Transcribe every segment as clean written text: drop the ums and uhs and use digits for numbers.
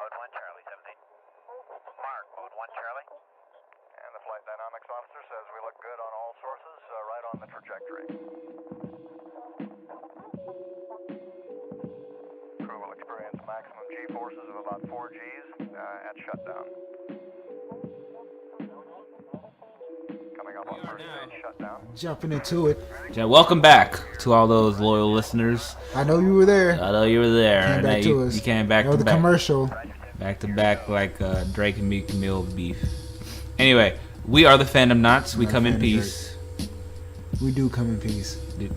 Mode 1 Charlie, 17. Mark, Mode 1 Charlie. And the flight dynamics officer says we look good on all sources, right on the trajectory. Crew will experience maximum G-forces of about 4 Gs at shutdown. Coming up on first stage shutdown. Jumping into it. Yeah, welcome back to all those loyal listeners. I know you were there. I know you were there. Came back to us. You came back to back. The commercial. Back to back like Drake and Meek Mill beef. Anyway, we are the Fandomnauts. We come in peace. We do come in peace. Did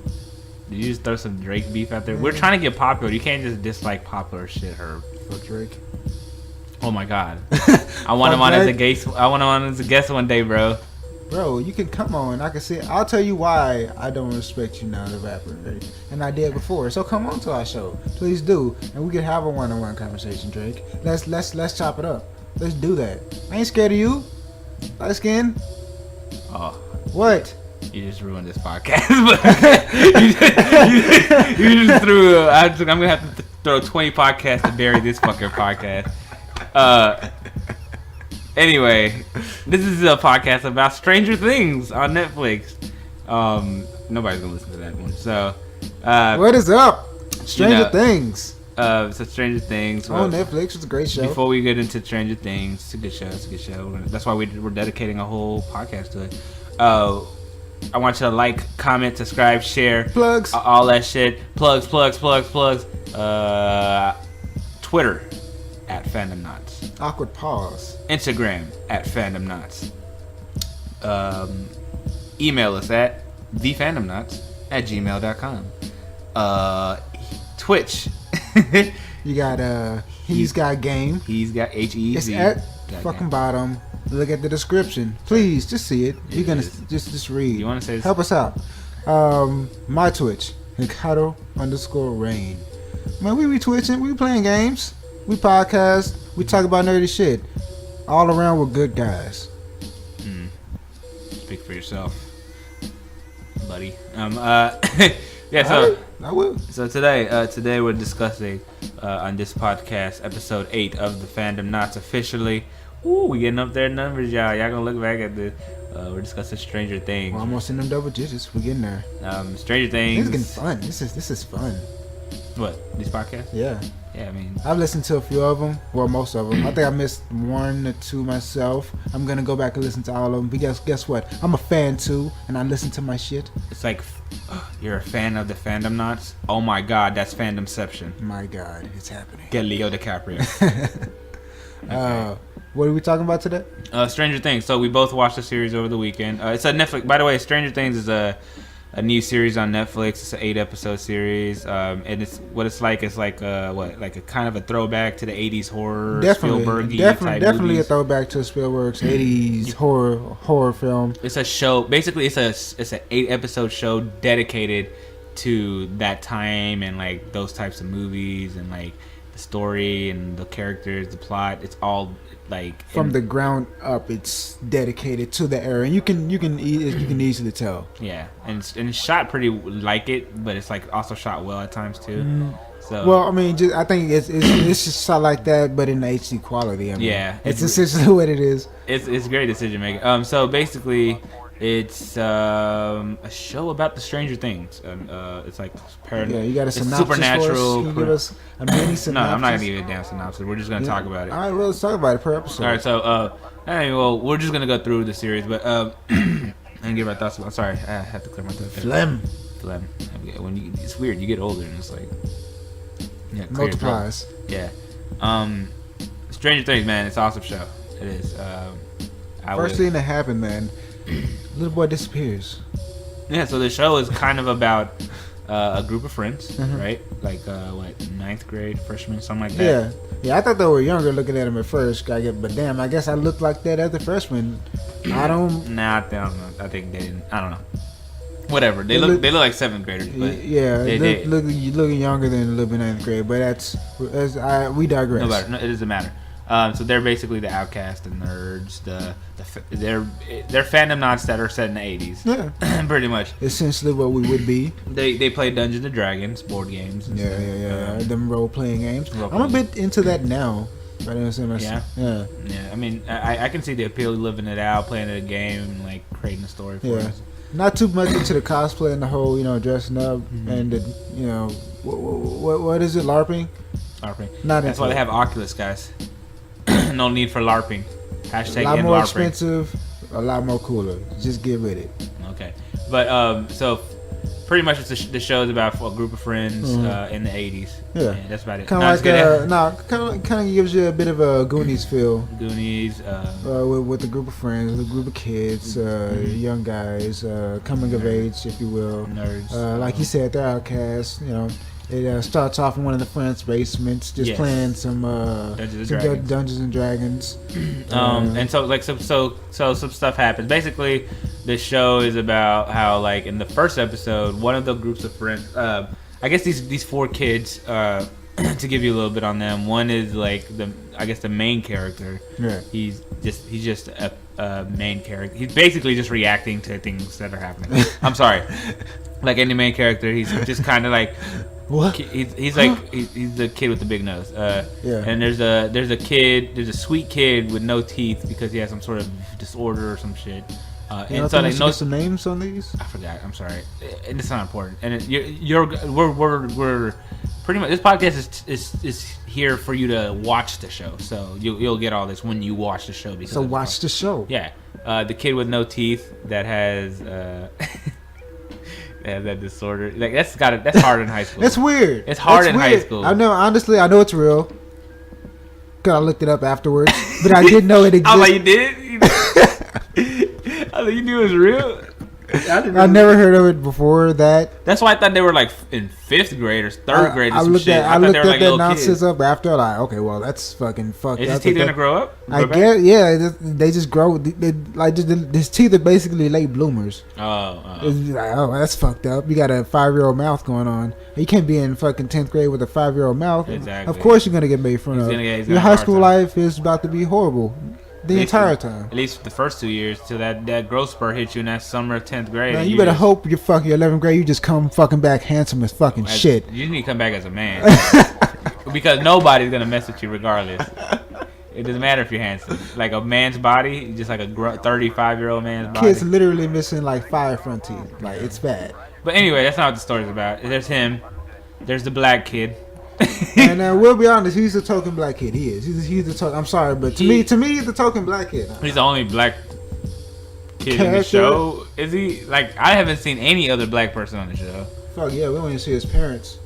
you just throw some Drake beef out there? We're trying to get popular. You can't just dislike popular shit, Herb. Fuck Drake. Oh my God. I want him on as a guest. I want him on as a guest one day, bro. Bro, you can come on. I can see. I'll tell you why I don't respect you now, the rapper, Drake. And I did before. So come on to our show, please do, and we can have a one-on-one conversation, Drake. Let's chop it up. Let's do that. I ain't scared of you. Light skin. Oh, what? you just ruined this podcast. you just threw. I'm gonna have to throw 20 podcasts to bury this fucking podcast. Anyway, this is a podcast about Stranger Things on Netflix. Nobody's gonna listen to that one. So, what is up? Stranger Things. So Stranger Things on Netflix. It's a great show. Before we get into Stranger Things, it's a good show. It's a good show. That's why we're dedicating a whole podcast to it. I want you to like, comment, subscribe, share, plugs, all that shit. Plugs. Twitter at Fandomnauts. Awkward pause. Instagram at Fandomnauts. Email us at TheFandomnauts@gmail.com. Twitch. You got Heezgotgame. He's got HEZ. It's at fucking bottom. Look at the description. Please, just see it. You're gonna just read. You want to say this? Help us out. My Twitch, Hikaru_Rain. Man, we be twitching. We be playing games. We podcast. We talk about nerdy shit. All around, we're good guys. Speak for yourself, buddy. Yeah. So I will. So today we're discussing on this podcast episode 8 of the Fandomnauts officially. Ooh, we getting up there in numbers, y'all. Y'all gonna look back at the. We're discussing Stranger Things. We're almost in them double digits. We're getting there. Stranger Things. It's getting fun. This is fun. What, these podcasts? Yeah. Yeah, I mean, I've listened to a few of them. Well, most of them. I think I missed 1 or 2 myself. I'm gonna go back and listen to all of them. But guess what? I'm a fan too, and I listen to my shit. it's like you're a fan of the Fandomnauts. Oh my God, that's fandomception. My God, it's happening. Get Leo DiCaprio. Okay. What are we talking about today? Stranger Things. So we both watched the series over the weekend. It's a Netflix. By the way, Stranger Things is a new series on Netflix. It's an 8-episode series, and it's what it's like. It's like like a kind of a throwback to the 80s horror, definitely movies. A throwback to Spielberg's 80s horror film. It's a show. Basically, it's an 8-episode show dedicated to that time and like those types of movies and like the story and the characters, the plot. It's all like from the ground up. It's dedicated to the era, and you can easily tell. Yeah, and it's shot pretty like it, but it's like also shot well at times too. So well, I mean, I think it's just shot like that, but in HD quality. I mean, yeah, it's essentially what it is. It's great decision making. So basically, it's a show about the Stranger Things. It's like Yeah, you got a synopsis supernatural. Can you give us a mini synopsis? No, I'm not gonna give you a damn synopsis. We're just gonna talk about it. All right, well, let's talk about it per episode. All right, so well, we're just gonna go through the series, but and give our thoughts. I'm sorry, I have to clear my throat. Phlegm. When it's weird, you get older and it's like multiplies. Yeah. Stranger Things, man, it's an awesome show. It is. First thing that happened, man, little boy disappears. Yeah, so the show is kind of about a group of friends, right? Like what, 9th grade freshmen, something like that. Yeah. I thought they were younger looking at him at first. But damn, I guess I looked like that as a freshman. I don't. Nah, I think they didn't. I don't know. Whatever. They look like 7th graders. But yeah, they looking younger than a little bit 9th grade. But we digress. No, it doesn't matter. So they're basically the Outcast, the nerds, they're Fandomnauts that are set in the 80s. Yeah, pretty much. Essentially what we would be. They play Dungeons and Dragons board games. And yeah. Them role playing games. Role-playing. I'm a bit into that now. But I didn't see much. Yeah. Yeah. Yeah, I mean, I can see the appeal of living it out, playing a game, and like creating a story for Yeah. us. Not too much into the cosplay and the whole, dressing up and the, what is it, LARPing? LARPing. Not That's into why they it. have Oculus, guys. No need for LARPing. Hashtag A lot end more LARPing. expensive, a lot more cooler. Just get with it. Okay, but so pretty much the show is about a group of friends in the 80s. Yeah. And that's about it. Kind Not of like kind of gives you a bit of a Goonies feel. Goonies. With a group of friends, with a group of kids, young guys, coming of age, if you will. Nerds. Like you said, they're outcasts. It starts off in one of the friends' basements, just playing some Dungeons and Dragons. And so some stuff happens. Basically, the show is about how, like, in the first episode, one of the groups of friends. I guess these 4 kids. To give you a little bit on them, one is like the main character. Yeah. He's just a main character. He's basically just reacting to things that are happening. I'm sorry. Like any main character, he's just kind of like. What? He's the kid with the big nose. Yeah. And there's a sweet kid with no teeth because he has some sort of disorder or some shit. And so they know some names on these. I forgot. I'm sorry. And it's not important. And we're pretty much, this podcast is here for you to watch the show. So you'll get all this when you watch the show. Because So watch the show. Yeah. The kid with no teeth that has. They have that disorder. Like that's hard in high school. It's weird. It's hard in weird. high school. I know it's real. Cause I looked it up afterwards, but I didn't know it existed. I was like, you did? I was like, you knew it was real? I never heard of it before that. That's why I thought they were like in 5th grade or 3rd grade or some shit. I thought looked they were like that little nonsense kids. up after. Like, okay, well, that's fucking fucked. Is his teeth gonna grow up? I guess, yeah. They just grow. His teeth are basically late bloomers. It's like, oh, that's fucked up. You got a 5-year-old mouth going on. You can't be in fucking 10th grade with a 5-year-old mouth. Exactly. Of course, you're gonna get made fun of. Your high school life is about to be horrible. The entire time. At least the first 2 years till that growth spurt hit you in that summer of 10th grade. Man, you better hope your 11th grade you just come fucking back handsome as fucking shit. You need to come back as a man. Because nobody's going to mess with you regardless. It doesn't matter if you're handsome. Like a man's body, just like a 35-year-old man's body. Kid's literally missing like 5 front teeth. Like, it's bad. But anyway, that's not what the story's about. There's him. There's the black kid. And we'll be honest, he's the token black kid. He is. He's the token. I'm sorry, but to me, he's the token black kid. He's the only black kid in the show. Is he? Like, I haven't seen any other black person on the show. Fuck yeah, we don't even see his parents.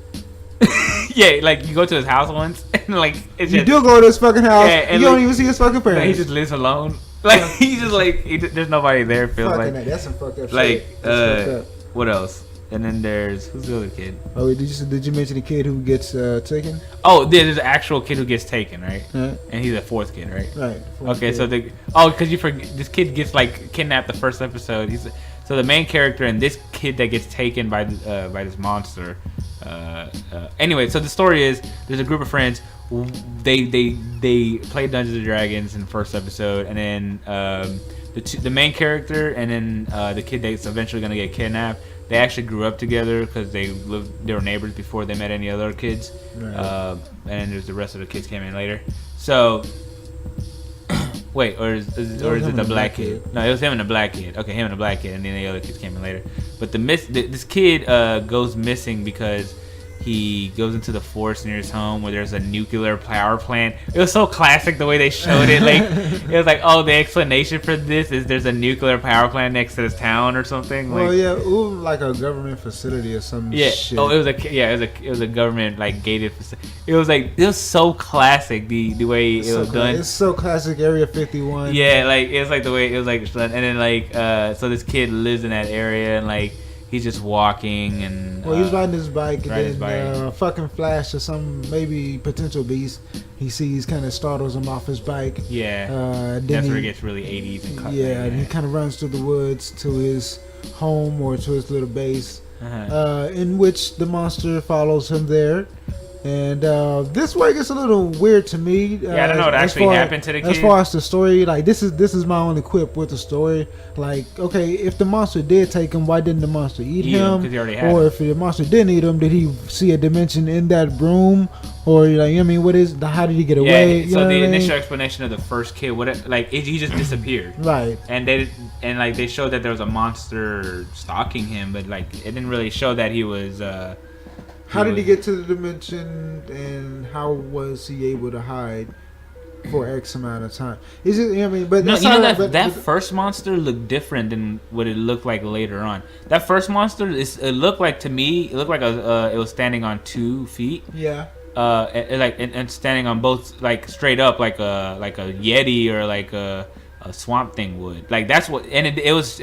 Yeah, like you go to his house once, and like it's you just, do go to his fucking house. Yeah, and you don't even see his fucking parents. He just lives alone. Like he's just like there's nobody there. Feels fucking like that's some fucked up like shit. That's fucked up. What else? And then there's who's the other kid? Oh, did you mention the kid who gets taken? Oh, there's an actual kid who gets taken, right? Right. And he's a 4th kid, right? Right. Okay, so because you forget, this kid gets like kidnapped the first episode. So the main character and this kid that gets taken by this monster. Anyway, so the story is there's a group of friends. They play Dungeons and Dragons in the first episode, and then the main character and then the kid that's eventually gonna get kidnapped. They actually grew up together because they were neighbors before they met any other kids. Right. And there's the rest of the kids came in later. So, wait, or is it the black kid? No, it was him and the black kid. Okay, him and the black kid, and then the other kids came in later. But this kid goes missing because he goes into the forest near his home where there's a nuclear power plant. It was so classic the way they showed it. Like it was like, oh, the explanation for this is there's a nuclear power plant next to this town or something. Well, yeah, like a government facility or some shit. Oh, it was a government like gated facility. It was so classic the way it was done. It's so classic Area 51. Yeah, like it was like the way it was like, and then like so this kid lives in that area and like. He's just walking and. Well, he's riding his bike, and then fucking Flash or some maybe potential beast he sees kind of startles him off his bike. Yeah. That's where it gets really 80s and cut. Yeah, and he kind of runs through the woods to his home or to his little base, in which the monster follows him there. And this way gets a little weird to me. Yeah, I don't know what actually happened to the kid. As far as the story, like this is my only quip with the story. Like, okay, if the monster did take him, why didn't the monster eat him? 'Cause he already had or him. if the monster didn't eat him, did he see a dimension in that room? Or like, I mean, how did he get away? Yeah. So the initial explanation of the first kid, he just disappeared. Right. And they showed that there was a monster stalking him, but like it didn't really show that he was. How did he get to the dimension, and how was he able to hide for X amount of time? Is it? I mean, but no, that's you know not- that but- first monster looked different than what it looked like later on. That first monster, it looked like to me, it looked like it was standing on 2 feet. Yeah. And standing on both, like straight up, like a yeti or like a swamp thing would. Like that's what, and it was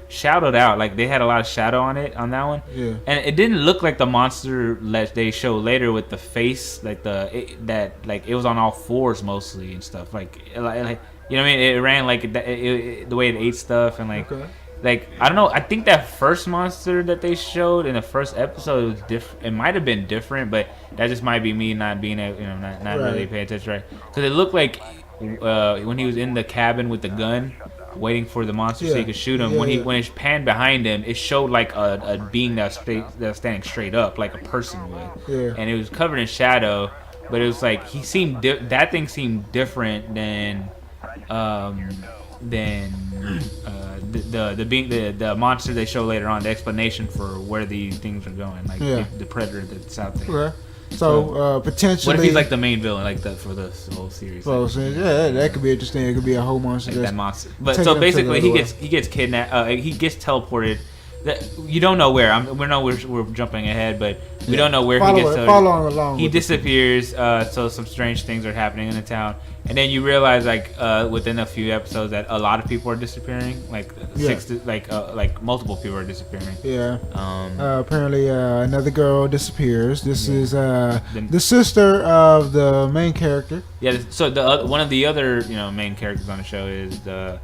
shadowed out. Like they had a lot of shadow on that one. Yeah. And it didn't look like the monster that they show later with the face, like it was on all fours mostly and stuff. Like you know what I mean? It ran like the way it ate stuff and like. Okay. Like I don't know. I think that first monster that they showed in the first episode was different. It might have been different, but that just might be me not being not Right. really paying attention, right? Because it looked like when he was in the cabin with the gun, waiting for the monster so he could shoot him. Yeah, When it panned behind him, it showed like a being that was standing straight up, like a person would. Yeah. And it was covered in shadow, but it was like he seemed that thing seemed different than the monster they show later on, the explanation for where these things are going, like the predator that's out there. Okay. So potentially, What if he's like the main villain, like for this whole series? So, that could be interesting. It could be a whole monster. Like that monster. But taking so him to basically, the he gets kidnapped. He gets teleported. You don't know where. We're jumping ahead, but we don't know where he gets. Follow along. He disappears. So some strange things are happening in the town, and then you realize within a few episodes that a lot of people are disappearing. Like multiple people are disappearing. Yeah. Apparently, another girl disappears. This is the sister of the main character. Yeah. So one of the other main characters on the show is the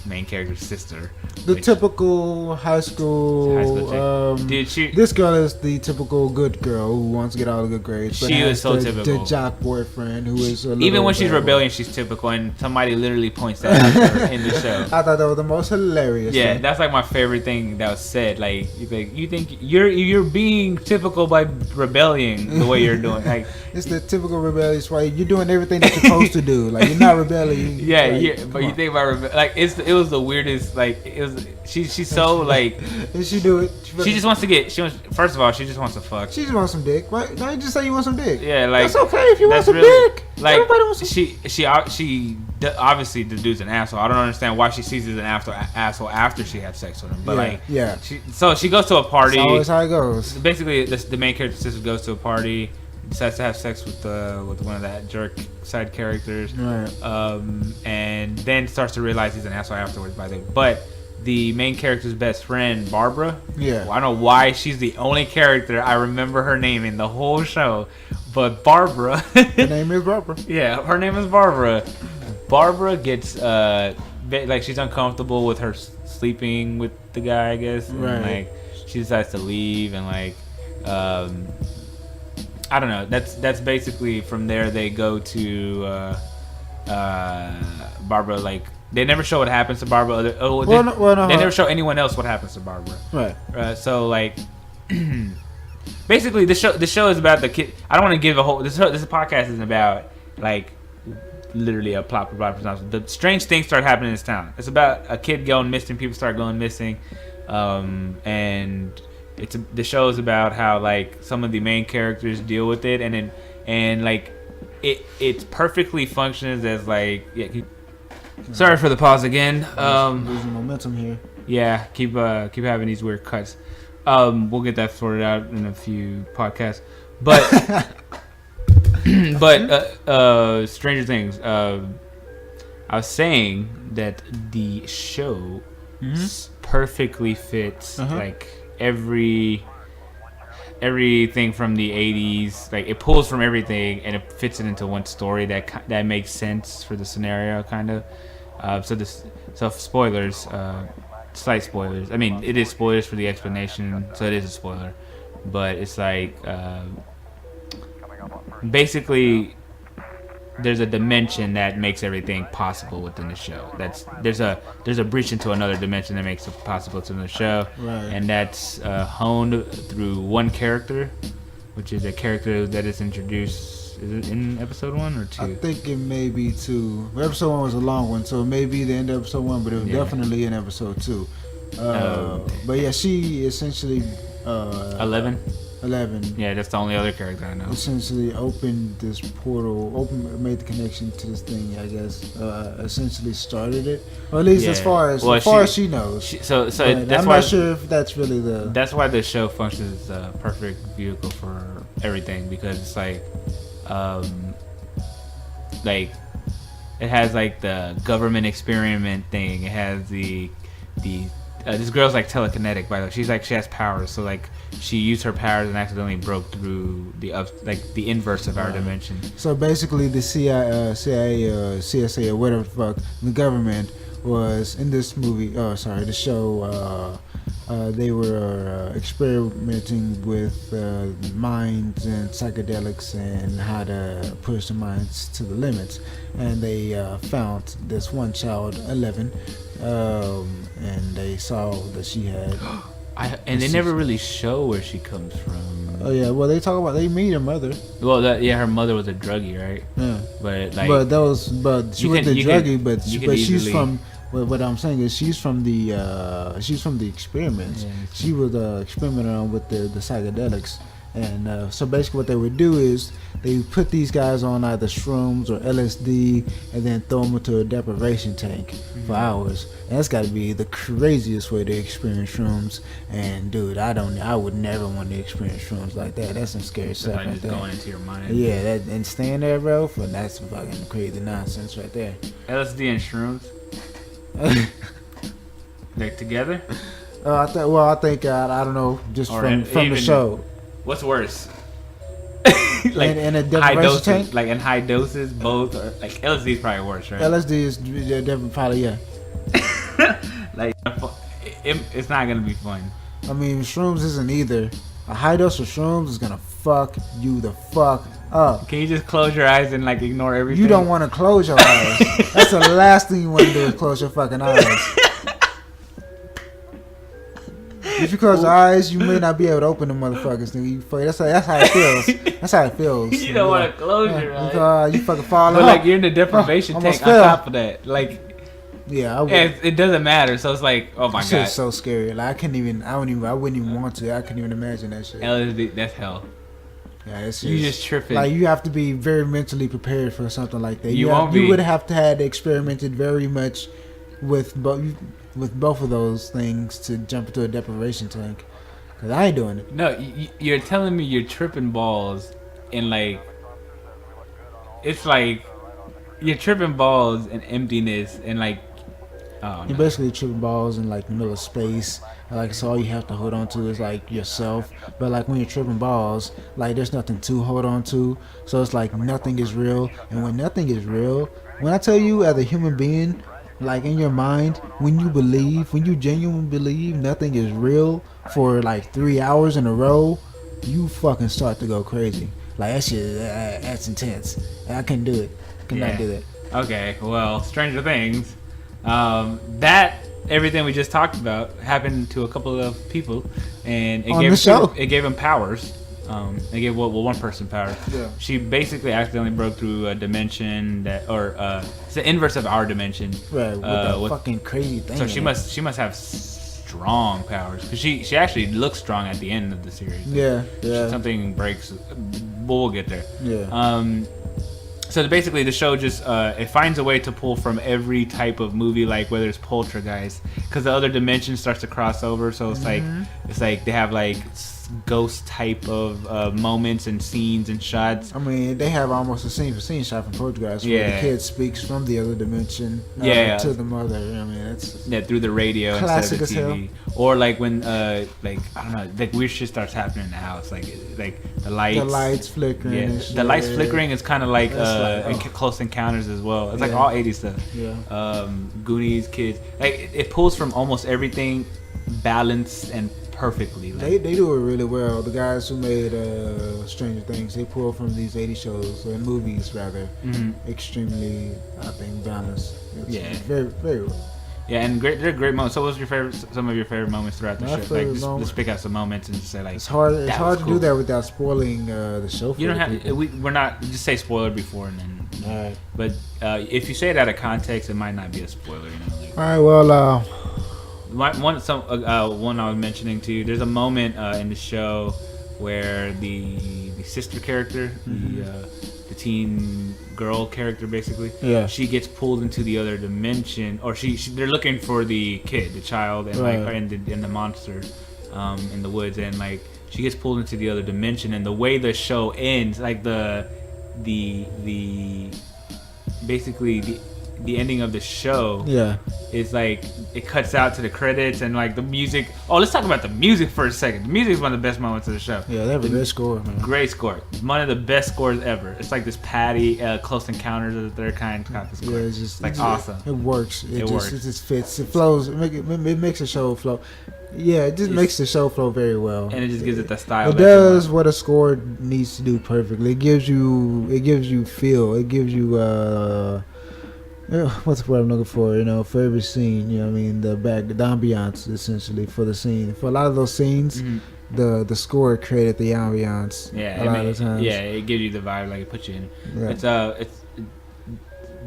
main character's sister. The typical high school. Dude, this girl is the typical good girl who wants to get all the good grades. But she was has so the typical. The jock boyfriend who is even when she's rebellion, she's typical, and somebody literally points that out to her in the show. I thought that was the most hilarious. Yeah, thing. that's like my favorite thing that was said. Like you think you're being typical by rebelling the way you're doing. Like it's the typical rebellious way. You're doing everything that you're supposed to do. Like you're not rebelling. Yeah, but you think about like it was the weirdest. Like it was. She's so like. And she do it. She just wants to get. First of all, she just wants to fuck. She just wants some dick. Right? Now you just say you want some dick. Yeah, like that's okay if you want some really, dick. Like everybody wants some. She obviously the dude's an asshole. I don't understand why she sees he's an asshole after she had sex with him. But she goes to a party. That's always how it goes. Basically, the main character's sister goes to a party, decides to have sex with one of that jerk side characters, right? And then starts to realize he's an asshole afterwards. By the way, but the main character's best friend, Barbara. Yeah. Well, I don't know why she's the only character I remember her name in the whole show, but Barbara. Her name is Barbara. Yeah, her name is Barbara. Barbara gets like she's uncomfortable with her sleeping with the guy, I guess. And, right. like she decides to leave, and like I don't know. That's basically from there they go to Barbara. Like they never show what happens to Barbara. They never show anyone else what happens to Barbara. Right. So like, basically the show is about the kid. I don't want to give a whole. This podcast isn't about like literally a plot synopsis. The strange things start happening in this town. It's about a kid going missing. People start going missing, and the show is about how like some of the main characters deal with it, and like it perfectly functions as like sorry for the pause again. Losing momentum here. Yeah, keep having these weird cuts. We'll get that sorted out in a few podcasts. But Stranger Things. I was saying that the show perfectly fits like everything from the 80s. Like it pulls from everything and it fits it into one story that makes sense for the scenario, kind of. So spoilers, slight spoilers. I mean, it is spoilers for the explanation, so it is a spoiler. but it's like basically there's a dimension that makes everything possible within the show. There's a breach into another dimension that makes it possible to the show, Right. and that's honed through one character, which is a character that is introduced. Is it in episode 1 or 2? I think it may be 2. Episode 1 was a long one, so it may be the end of episode 1, but it was definitely in episode 2. But yeah, she essentially 11. 11. Yeah, that's the only other character I know. Essentially opened this portal, made the connection to this thing. I guess essentially started it, or at least as far as she knows. So But that's I'm why not sure if that's really the. That's why the show functions as a perfect vehicle for everything, because it's like it has like the government experiment thing. It has the this girl's like telekinetic, by the way. She has powers, so like she used her powers and accidentally broke through the inverse of our dimension. So basically, the CIA, CSA, or whatever the fuck, the government was in this movie. The show. They were experimenting with minds and psychedelics and how to push the minds to the limits. And they found this one child, 11, and they saw that she had. And they never really show where she comes from. Oh yeah, well they meet her mother. Well, her mother was a druggie, right? Yeah, but she was the druggie, but she's easily, from. What I'm saying is she's from the experiments. Yeah. She was experimenting on with the psychedelics, and so basically what they would do is they put these guys on either shrooms or LSD, and then throw them into a deprivation tank for hours. And that's got to be the craziest way to experience shrooms. And dude, I would never want to experience shrooms like that. That's some scary stuff like right just there. going into your mind. Yeah, and staying there, bro. That's fucking crazy nonsense right there. LSD and shrooms. They're together? I think I don't know, just from the show. What's worse? In a high deprivation doses, tank? like in high doses, both are, like LSD is probably worse, right? LSD is definitely probably Like it's not gonna be fun. I mean, shrooms isn't either. A high dose of shrooms is gonna fuck you the fuck up. Can you just close your eyes and like ignore everything? You don't want to close your eyes. That's the last thing you want to do is close your fucking eyes. If you close your eyes, you may not be able to open them motherfuckers. That's how it feels. That's how it feels. You don't want to close your eyes. You fucking fall But like you're in the deprivation tank on top of that. Like yeah, it doesn't matter. So it's like, oh my god, it's so scary. Like I wouldn't even want to. I couldn't even imagine that shit. LSD, that's hell. Yeah, it's you just tripping. Like you have to be very mentally prepared for something like that. You would have to have experimented very much with both of those things to jump into a deprivation tank. Cause I ain't doing it. No, you're telling me you're tripping balls and like it's like you're tripping balls and emptiness and like You're basically tripping balls in like the middle of space. Like so all you have to hold on to is like yourself. But like when you're tripping balls, like there's nothing to hold on to. So it's like nothing is real. And when nothing is real, when I tell you as a human being, like in your mind, when you genuinely believe nothing is real for like 3 hours in a row, you fucking start to go crazy. Like that shit, that's intense. I couldn't do it. Cannot do that. Okay, well, Stranger Things. That everything we just talked about happened to a couple of people, and it gave them powers. It gave one person power. Yeah. She basically accidentally broke through a dimension it's the inverse of our dimension. Right. With that fucking crazy thing. So she must have strong powers because she actually looks strong at the end of the series. Yeah. Something breaks. We'll get there. Yeah. So basically, the show just it finds a way to pull from every type of movie, like whether it's Poltergeist, because the other dimension starts to cross over. So it's like they have like ghost type of moments and scenes and shots. I mean, they have almost a scene for scene shot from Poltergeist where the kid speaks from the other dimension to the mother. I mean, it's through the radio classic instead of the TV. Or like when like I don't know, like weird shit starts happening in the house, like the lights flickering. Yeah, and shit. the lights flickering is kind of like Close Encounters as well. It's like all 80s stuff. Yeah. Goonies, Kids. Like it pulls from almost everything balanced and perfectly. Like, They do it really well. The guys who made Stranger Things, they pull from these 80 shows or movies rather, extremely, I think, balanced. It's very, very well. Yeah, and they're great moments. So, what was your favorite? Some of your favorite moments throughout the My show? favorite Like, moment- just pick out some moments and just say like. It's hard. It's that hard was to do that without spoiling the show. For You don't the have. people. We're not. Just say spoiler before and then. Alright. But if you say it out of context, it might not be a spoiler. You know. Like, All right. Well, one I was mentioning to you. There's a moment in the show where the sister character, the teen girl character, basically, she gets pulled into the other dimension, or they're looking for the kid, the child, and Right. like and the monster in the woods, and like she gets pulled into the other dimension, and the way the show ends, like the basically the ending of the show is like it cuts out to the credits and like the music. Oh, let's talk about the music for a second. The music is one of the best moments of the show. Yeah, they have a good score, man. Great score. One of the best scores ever. It's like this Patty Close Encounters of the Third Kind kind of score. Yeah, it's just like awesome. It works. It works. just fits. It flows. It makes the show flow. Yeah, it just makes the show flow very well. And it just gives it the style. It does what a score needs to do perfectly. It gives you feel. It gives you what's the word I'm looking for? You know, for every scene. You know what I mean? The ambiance essentially for the scene. For a lot of those scenes, the score created the ambiance. Yeah, a lot of times. Yeah, it gives you the vibe, like it puts you in.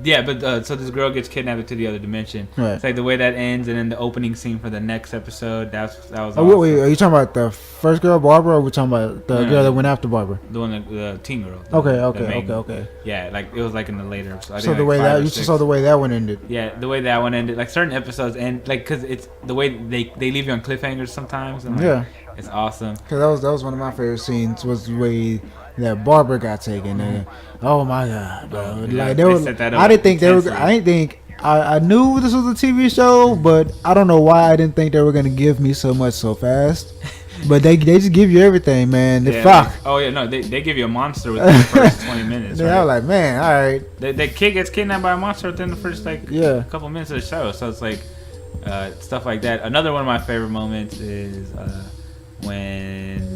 Yeah. So this girl gets kidnapped into the other dimension. Right. It's like the way that ends, and then the opening scene for the next episode. That was. Oh, awesome. wait, are you talking about the first girl, Barbara, or are we talking about the girl that went after Barbara? The one, the teen girl. Okay. Yeah, like it was like in the later episode. So the way that you saw the way that one ended. Yeah, the way that one ended. Like certain episodes end, like because it's the way they leave you on cliffhangers sometimes. And like, it's awesome. Cause that was one of my favorite scenes was the way that Barbara got taken. And oh my god, bro! Like they were. I didn't think they were. I didn't think. I knew this was a TV show, but I don't know why I didn't think they were gonna give me so much so fast. But they just give you everything, man. The fuck. They give you a monster within the first 20 minutes. Yeah, I was like, man, all right. The kid gets kidnapped by a monster within the first couple minutes of the show. So it's like stuff like that. Another one of my favorite moments is when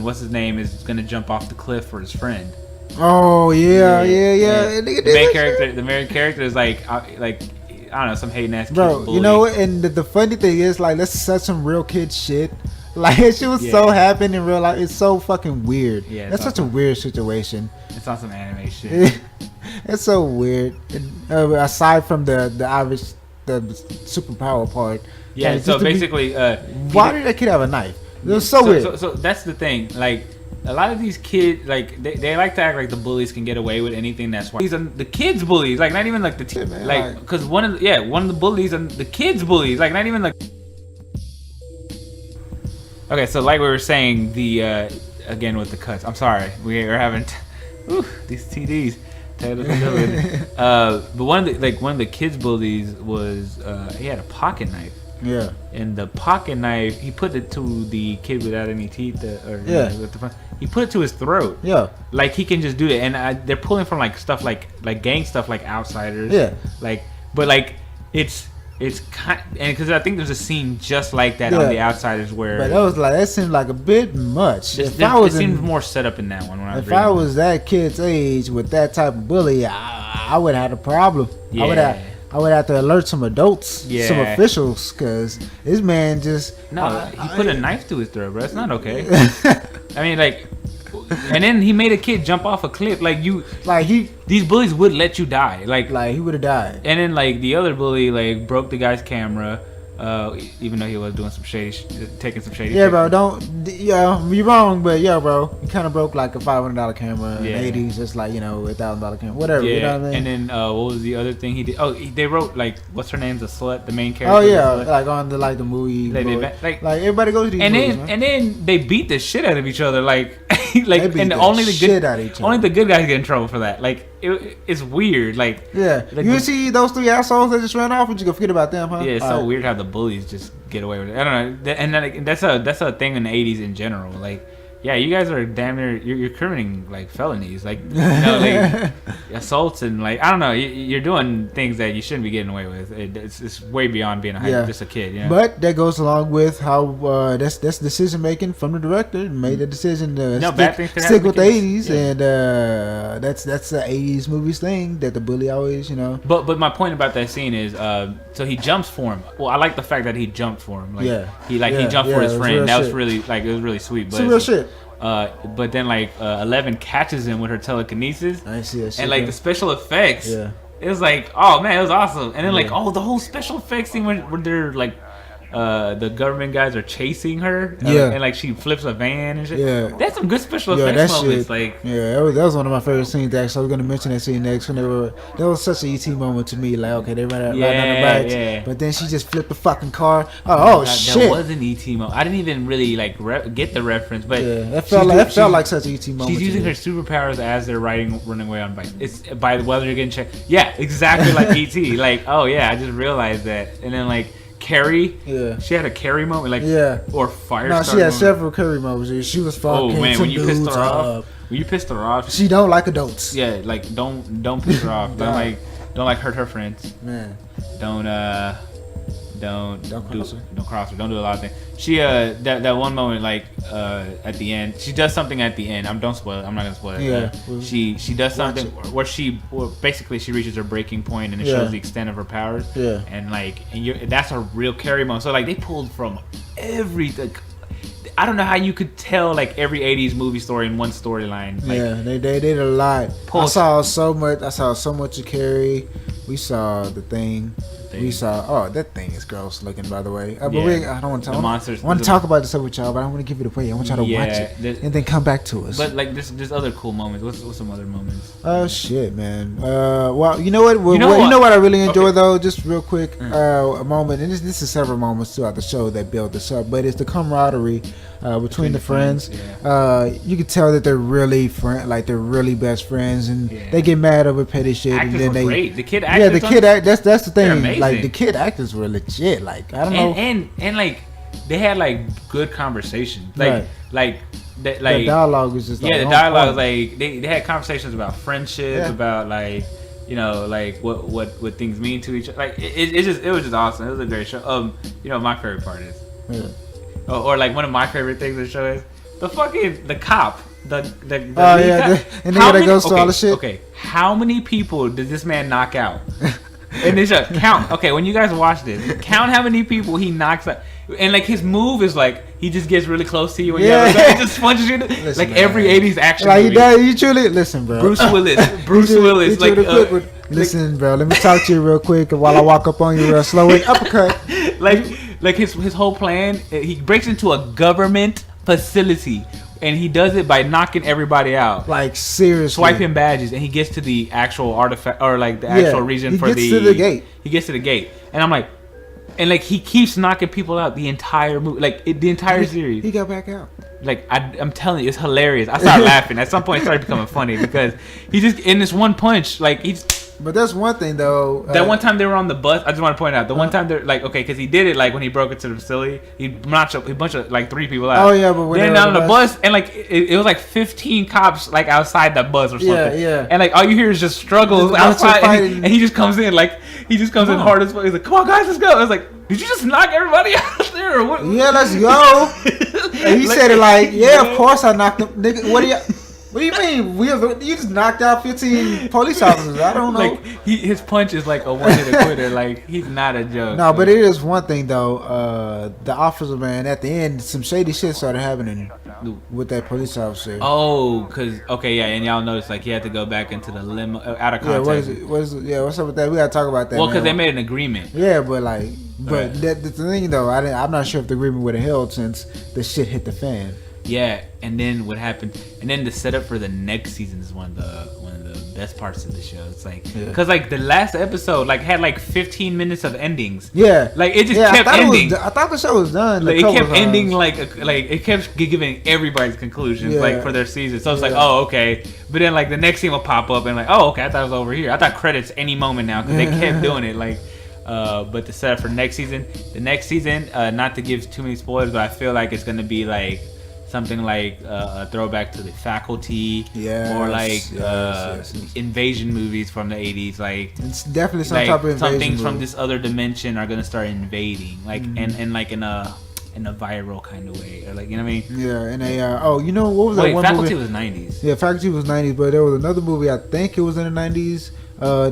what's his name is gonna jump off the cliff for his friend. Oh yeah. The main character is like I don't know, some hating ass kid. Bro, you know what? And the funny thing is, like, let's set some real kid shit. Like, she was so happening in real life. It's so fucking weird. Yeah, that's such a weird situation. It's on some anime shit. It's so weird. Aside from the obvious the superpower part. Yeah. Like, so basically, why did that kid have a knife? It was so weird. So that's the thing. Like, a lot of these kids, like they like to act like the bullies can get away with anything. That's why these are the kids bullies, like not even like the like because one of the bullies and the kids bullies, like not even like. Okay, so like we were saying, the again with the cuts. I'm sorry, we are having these TDs. But one of the kids bullies was he had a pocket knife. Yeah. And the pocket knife, he put it to the kid without any teeth, he put it to his throat. Yeah. Like he can just do that, and they're pulling from like stuff like gang stuff like Outsiders. Yeah. Like, but like it's kind, and because I think there's a scene just like that on the Outsiders where. But that seemed like a bit much. It seemed more set up in that one. If I was that kid's age with that type of bully, I would have had a problem. Yeah. I would have to alert some adults, some officials, because this man just... he put a knife to his throat, bro. It's not okay. I mean, like... And then he made a kid jump off a cliff. These bullies would let you die. Like he would have died. And then, like, the other bully, like, broke the guy's camera. Even though he was doing some shady, taking some shady. Yeah, bro. You're wrong, but yeah, bro. He kind of broke like a $500 camera in the 80s, just like, you know, $1,000 camera, whatever. Yeah. You know what I mean? And then what was the other thing he did? Oh, they wrote like, what's her name? The slut, the main character. Oh yeah, like on the movie. Like everybody goes to these movies, and then they beat the shit out of each other, like and only the good guys get in trouble for that. Like it's weird. Like you see those three assholes that just ran off, and you go forget about them, huh? Yeah, it's so weird how the bullies just get away with it. I don't know, and that's a thing in the 80s in general. Like yeah, you guys are damn near you're committing like felonies, like like assaults and like I don't know, you're doing things that you shouldn't be getting away with. It's way beyond being just a kid. You know? But that goes along with how that's decision making from the director. Made the decision to stick with the 80s, and that's the 80s movies thing that the bully always But my point about that scene is so he jumps for him. Well, I like the fact that he jumped for him. Like, he jumped for his friend. That was really it was really sweet. But it's real shit. But then 11 catches him with her telekinesis. I see that shit. And the special effects. Yeah. It was oh man, it was awesome. And then the whole special effects scene where they're the government guys are chasing her. And she flips a van and shit. Yeah. That's some good special effects moments. Shit, that was one of my favorite scenes. Actually, I was gonna mention that scene next. That was such an ET moment to me. Okay, they ran out on the bikes, but then she just flipped the fucking car. Oh shit! That was an ET moment. I didn't even really get the reference, but it felt like such an ET moment. She's using her superpowers as they're running away on bikes. It's by the weather you're getting checked. Yeah, exactly like ET. I just realized that, and then Carrie, she had a Carrie moment, or fire. No, she had several Carrie moments. She was fucking. Oh man, when you pissed her off, she don't like adults. Yeah, don't piss her off. Don't hurt her friends. Man, don't cross her. Don't do a lot of things. She that one moment at the end, she does something at the end. Don't spoil it. I'm not gonna spoil it. Yeah, she does something where basically she reaches her breaking point and it shows the extent of her powers. Yeah, and that's a real Carrie moment. So they pulled from everything. I don't know how you could tell every 80s movie story in one storyline. They did a lot. I saw so much of Carrie. We saw The Thing. We saw. That thing is gross looking, by the way. But I don't want to. I want to talk about this with y'all, but I don't want to give it away. I want y'all to watch it and then come back to us. But there's other cool moments. What's some other moments? Oh shit, man. Well, you know what? You know what I really enjoy though. Just real quick, a moment, and this is several moments throughout the show that build this up. But it's the camaraderie between the friends. You can tell that they're really they're really best friends, and they get mad over petty shit. Actors and then were great. The kid actors. That's the thing. The kid actors were legit. I don't know. And they had good conversations. The dialogue was just the dialogue they had conversations about friendship, about what things mean to each other. It was just awesome. It was a great show. My favorite part is or one of my favorite things of the show is the cop. The and then goes through all the shit. Okay, how many people did this man knock out? And this count. Okay, when you guys watch this, count how many people he knocks out. And his move is he just gets really close to you and he just punches you. Listen, every 80s action movie. You truly listen, bro. Bruce Willis. Listen, bro. Let me talk to you real quick while I walk up on you real slow. Uppercut. His whole plan. He breaks into a government facility. And he does it by knocking everybody out. Seriously. Swiping badges. And he gets to the actual artifact, or the actual region for the... He gets to the gate. He gets to the gate. And I'm he keeps knocking people out the entire movie. The entire series. He got back out. I'm telling you, it's hilarious. I started laughing. At some point, it started becoming funny because he just, in this one punch, he's... But that's one thing though. That one time they were on the bus. I just want to point out the one time they're because he did it when he broke into the facility. He bunched a bunch of 3 people out. Oh yeah, but when then on the bus and it was 15 cops outside the bus or something. Yeah. And all you hear is just struggles outside, and he just comes in in hard as fuck. He's like, "Come on, guys, let's go." I was like, "Did you just knock everybody out there or what?" Yeah, let's go. And he said it "Yeah, of course I knocked them, nigga. What do you mean? You just knocked out 15 police officers. I don't know. His punch is a one-hit quitter. He's not a joke. No, but it is one thing though. The officer, man, at the end, some shady shit started happening with that police officer. Oh, and y'all noticed he had to go back into the limo out of context. What's up with that? We gotta talk about that. Well, because they made an agreement. Yeah, but the thing though, I'm not sure if the agreement would have held since the shit hit the fan. Yeah, and then what happened? And then the setup for the next season is one of the best parts of the show. It's because the last episode had 15 minutes of endings. Yeah, it just kept ending. I thought the show was done. It kept ending it kept giving everybody's conclusions for their season. So it's oh okay, but then the next scene will pop up and oh okay, I thought it was over here. I thought credits any moment now because they kept doing it but the setup for the next season, not to give too many spoilers, but I feel it's gonna be something like a throwback to the Faculty, Yes, or like yes. invasion movies from the 80s, like It's definitely some like type of some invasion things from movie. this other dimension are gonna start invading, like and like in a viral kind of way, or like, you know what I mean? Yeah, and you know what was that Wait, one Faculty movie? was 90s. Yeah, Faculty was 90s, but there was another movie, I think it was in the 90s.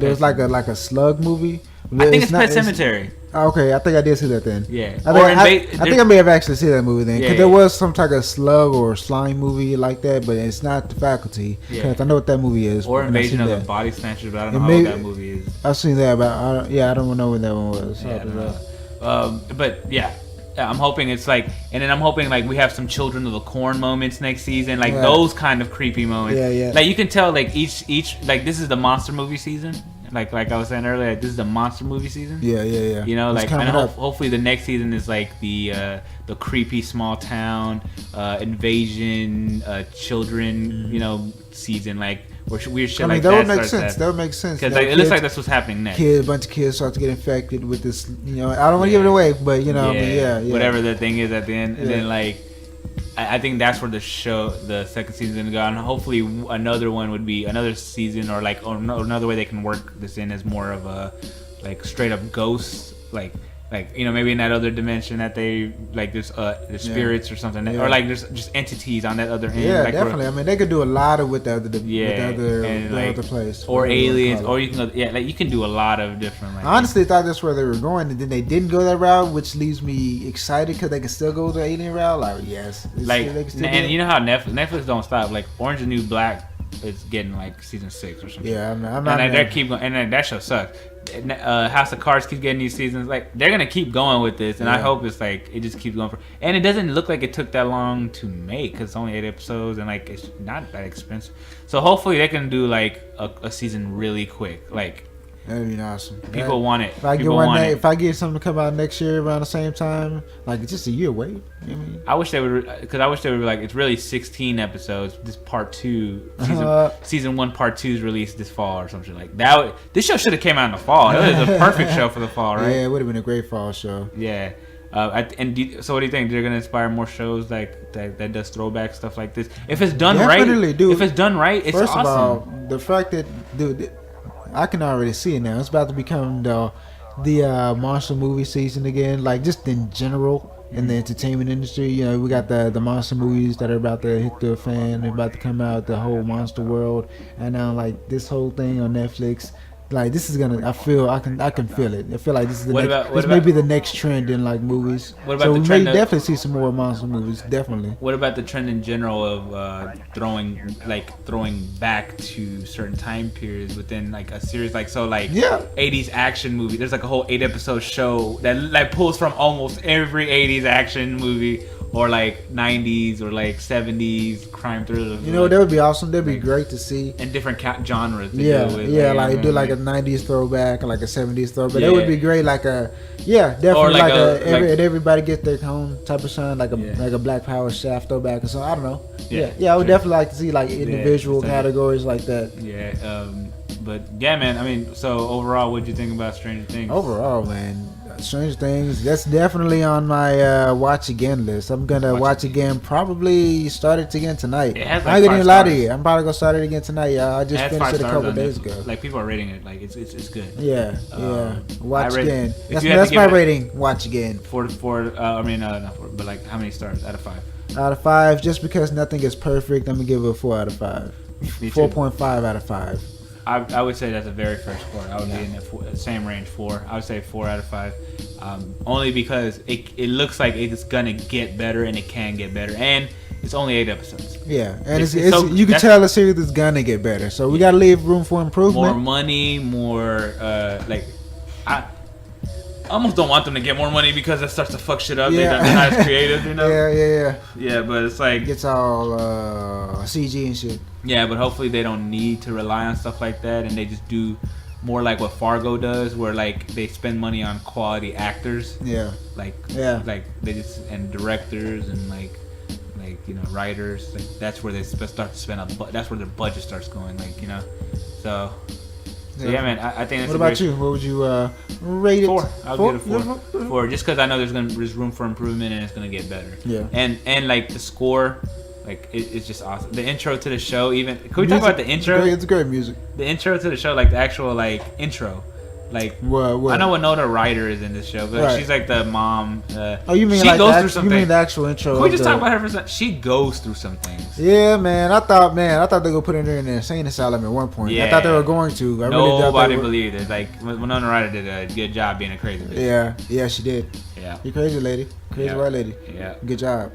There was like a slug movie. I think it's Pet Cemetery. Okay, I think I did see that then. Yeah. I think I may have actually seen that movie then, because Yeah, there yeah. was some type of slug or slime movie like that, but it's not The Faculty. Because Yeah. I know what that movie is. Or and I've Invasion seen of the that. Body Snatchers, but I don't It know may- how old that movie is. I've seen that, but I don't know when that one was. Yeah, I don't know. But yeah, I'm hoping it's like, and then I'm hoping like we have some Children of the Corn moments next season, like Yeah. those kind of creepy moments. Yeah, yeah. Like you can tell, like each like this is the monster movie season. Like I was saying earlier, like, this is the monster movie season. Yeah. You know, It's like, coming and up. hopefully the next season is like the creepy small town invasion children, you know, season, like where weird shit I mean, like that would make starts sense. That would make sense. because You know, like, it looks kids- like that's what's happening next. a bunch of kids start to get infected with this. You know, I don't want to give it away, but you know, I mean, yeah. Whatever the thing is at the end, and Yeah. then like, I think that's where the second season is gonna go, and hopefully another one would be another season, or like, or another way they can work this in as more of a like straight up ghosts, like you know, maybe in that other dimension that they like there's spirits or something, Yeah. or like there's just entities on that other end. Yeah, like definitely. I mean, they could do a lot of with the other, Yeah, with the and, like, other place, or whatever you wanna aliens, call it. or you can go, like you can do a lot of different. Like, I honestly thought that's where they were going, and then they didn't go that route, which leaves me excited because they can still go the alien route. Like, yes, like, they can still do and it. you know how Netflix don't stop. Like Orange is the New Black is getting like season 6 or something. Yeah, I'm And not. like, they keep going, and then that show sucks. House of Cards keeps getting these seasons. Like they're gonna keep going with this, and I Yeah. hope it's like it just keeps going for. And it doesn't look like it took that long to make because it's only 8 episodes, and like it's not that expensive. So hopefully they can do like a season really quick. Like That'd be awesome. people want it. If I get People one, want it. if I get something to come out next year around the same time, like just a year wait. You know what I mean? I wish they would, because I wish they would be like, it's really 16 episodes. This part 2, season 1 part 2 is released this fall or something like that. This show should have came out in the fall. It was a perfect show for the fall, right? Yeah, it would have been a great fall show. Yeah. So what do you think? They're gonna inspire more shows like that does throwback stuff like this? If it's done Definitely, right, dude. if it's done right, it's First awesome. of all, the fact that, dude, I can already see it now. It's about to become the monster movie season again. Like just in general in the entertainment industry, you know, we got the monster movies that are about to hit the fan. They're about to come out. The whole monster world, and now like this whole thing on Netflix. Like this is gonna, I can feel it. I feel like this is the this may be the next trend in like movies. What about so the we trend may of- definitely see some more monster movies. Definitely. What about the trend in general of throwing back to certain time periods within like a series, like so like Yeah. 80s action movie? There's like a whole 8 episode show that like pulls from almost every 80s action movie, or like 90s or like 70s crime thrillers. You know, that would be awesome. That'd be great to see. and different genres. To Yeah, do with, yeah, you like know, do like a '90s throwback or like a '70s throwback. Yeah. That would be great. Like a definitely Or like and everybody get their own type of shine, like a Yeah. like a Black Power Shaft throwback or something. I don't know. Yeah, Yeah, I would sure. definitely like to see like individual so- categories like that. Yeah, but yeah, man. I mean, so overall, what do you think about Stranger Things? Overall, man, Stranger Things. That's definitely on my watch again list. I'm gonna watch again. Probably start it again tonight. It has, I like, ain't gonna 5 lie to stars. you. I'm probably gonna start it again tonight, y'all. I just has finished 5 it a stars couple on days Netflix. ago. Like people are rating it. Like it's good. Yeah. Watch I rate- again. if That's, you had to that's give my it- rating. Watch again. Not 4, but like how many stars out of 5? Out of 5, just because nothing is perfect, I'm gonna give it a 4 out of 5. Me too. 4.5 out of 5. I would say that's a very fair score. I would be in the same range, 4. I would say 4 out of 5. Only because it looks like it's gonna get better, and it can get better, and it's only 8 episodes. Yeah, and it's so- you can that's- tell the series is gonna get better. So we gotta leave room for More improvement. money, more I almost don't want them to get more money because that starts to fuck shit up. Yeah. They're not as creative, you know. Yeah. Yeah, but it's like Gets all CG and shit. yeah, but hopefully they don't need to rely on stuff like that, and they just do more like what Fargo does, where like they spend money on quality actors, Yeah. like they just, and directors and like you know, writers. Like that's where they start to spend that's where their budget starts going, like, you know. So So yeah, man, I think that's What about you? What would you rate it? 4. I'll give it a 4. Yeah. 4, just because I know there's room for improvement and it's gonna get better. Yeah. And like the score, like it's just awesome. The intro to the show, even can we talk about the intro? It's great music. The intro to the show, like the actual like intro. Like what? I know Winona Ryder is in this show, but Right. she's like the mom. Oh, you mean she like goes the through something? You mean the actual intro? Can we just talk about her for a second? She goes through some things. Yeah, man. I thought they were gonna put her in the insane asylum at one point. I thought they were going to. Nobody believed it. Like Winona Ryder did a good job being a crazy bitch. Yeah, she did. Yeah. You crazy lady, crazy white lady. Yeah. Good job.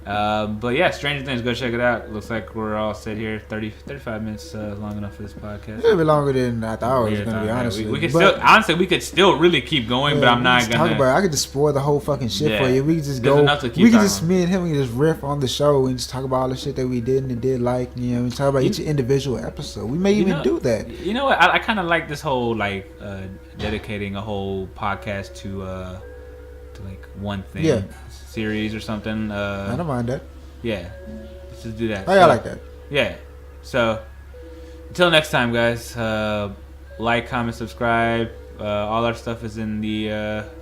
But yeah, Stranger Things, go check it out. Looks like we're all set here. 35 minutes long enough for this podcast. A little bit longer than I thought it was gonna be, honestly. We could still really keep going, but I'm not gonna talk about it. I could just spoil the whole fucking shit for you. We could just There's go. enough to keep We could talking just me and him. We could just riff on the show and just talk about all the shit that we did and did like. You know, and talk about each individual episode. We may even do that. You know what? I kind of like this whole like dedicating a whole podcast to like one thing, series or something. I don't mind that. Yeah, let's just do that. I like that. Yeah. So until next time, guys. Like, comment, subscribe. All our stuff is in the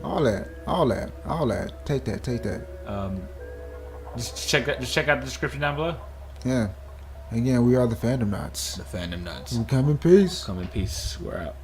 all that. Take that. Just check out the description down below. Yeah. Again, we are the Fandomnauts. The Fandomnauts. We come in peace. Come in peace. We're out.